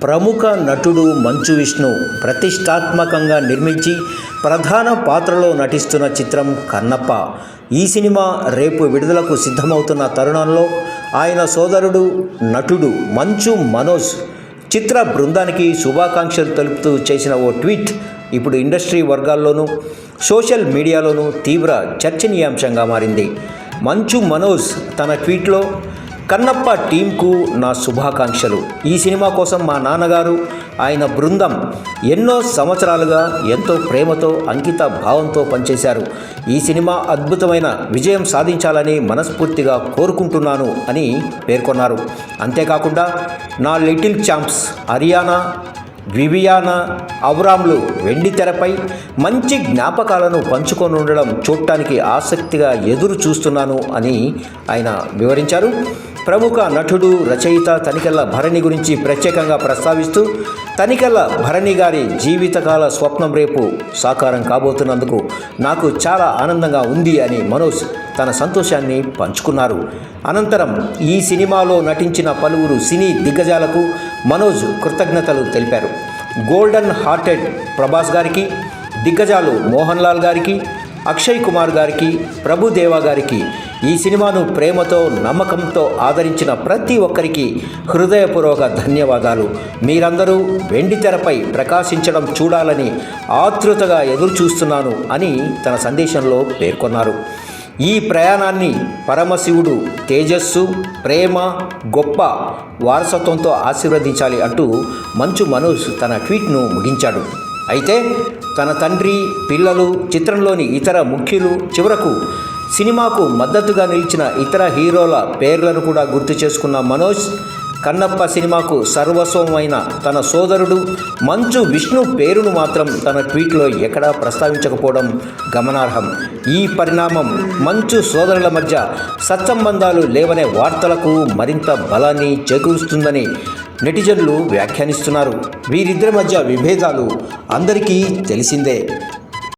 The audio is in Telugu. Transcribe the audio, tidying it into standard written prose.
ప్రముఖ నటుడు మంచు విష్ణు ప్రతిష్టాత్మకంగా నిర్మించి ప్రధాన పాత్రలో నటిస్తున్న చిత్రం కన్నప్ప. ఈ సినిమా రేపు విడుదలకు సిద్ధమవుతున్న తరుణంలో ఆయన సోదరుడు నటుడు మంచు మనోజ్ చిత్ర బృందానికి శుభాకాంక్షలు తెలుపుతూ చేసిన ఓ ట్వీట్ ఇప్పుడు ఇండస్ట్రీ వర్గాల్లోనూ సోషల్ మీడియాలోనూ తీవ్ర చర్చనీయాంశంగా మారింది. మంచు మనోజ్ తన ట్వీట్లో కన్నప్ప టీంకు నా శుభాకాంక్షలు. ఈ సినిమా కోసం మా నాన్నగారు ఆయన బృందం ఎన్నో సంవత్సరాలుగా ఎంతో ప్రేమతో అంకిత భావంతో పనిచేశారు. ఈ సినిమా అద్భుతమైన విజయం సాధించాలని మనస్ఫూర్తిగా కోరుకుంటున్నాను అని పేర్కొన్నారు. అంతేకాకుండా నా లిటిల్ ఛాంప్స్ అరియానా, వివియానా, అవరామ్లు వెండి తెరపై మంచి జ్ఞాపకాలను పంచుకొని ఉండడం చూడటానికి ఆసక్తిగా ఎదురు చూస్తున్నాను అని ఆయన వివరించారు. ప్రముఖ నటుడు రచయిత తనికెళ్ల భరణి గురించి ప్రత్యేకంగా ప్రస్తావిస్తూ తనికెళ్ల భరణి గారి జీవితకాల స్వప్నం రేపు సాకారం కాబోతున్నందుకు నాకు చాలా ఆనందంగా ఉంది అని మనోజ్ తన సంతోషాన్ని పంచుకున్నారు. అనంతరం ఈ సినిమాలో నటించిన పలువురు సినీ దిగ్గజాలకు మనోజ్ కృతజ్ఞతలు తెలిపారు. గోల్డెన్ హార్టెడ్ ప్రభాస్ గారికి, దిగ్గజాలు మోహన్ లాల్ గారికి, అక్షయ్ కుమార్ గారికి, ప్రభుదేవా గారికి, ఈ సినిమాను ప్రేమతో నమ్మకంతో ఆదరించిన ప్రతి ఒక్కరికి హృదయపూర్వక ధన్యవాదాలు. మీరందరూ వెండి తెరపై ప్రకాశించడం చూడాలని ఆతృతగా ఎదురు చూస్తున్నాను అని తన సందేశంలో పేర్కొన్నారు. ఈ ప్రయాణాన్ని పరమశివుడు తేజస్సు, ప్రేమ, గొప్ప వారసత్వంతో ఆశీర్వదించాలి అంటూ మంచు మనోజ్ తన ట్వీట్ను ముగించాడు. అయితే తన తండ్రి, పిల్లలు, చిత్రంలోని ఇతర ముఖ్యులు, చివరకు సినిమాకు మద్దతుగా నిలిచిన ఇతర హీరోల పేర్లను కూడా గుర్తు చేసుకున్న మనోజ్ కన్నప్ప సినిమాకు సర్వస్వమైన తన సోదరుడు మంచు విష్ణు పేరును మాత్రం తన ట్వీట్లో ఎక్కడా ప్రస్తావించకపోవడం గమనార్హం. ఈ పరిణామం మంచు సోదరుల మధ్య సత్సంబంధాలు లేవనే వార్తలకు మరింత బలాన్ని చేకూరుస్తుందని నెటిజన్లు వ్యాఖ్యానిస్తున్నారు. వీరిద్దరి మధ్య విభేదాలు అందరికీ తెలిసిందే.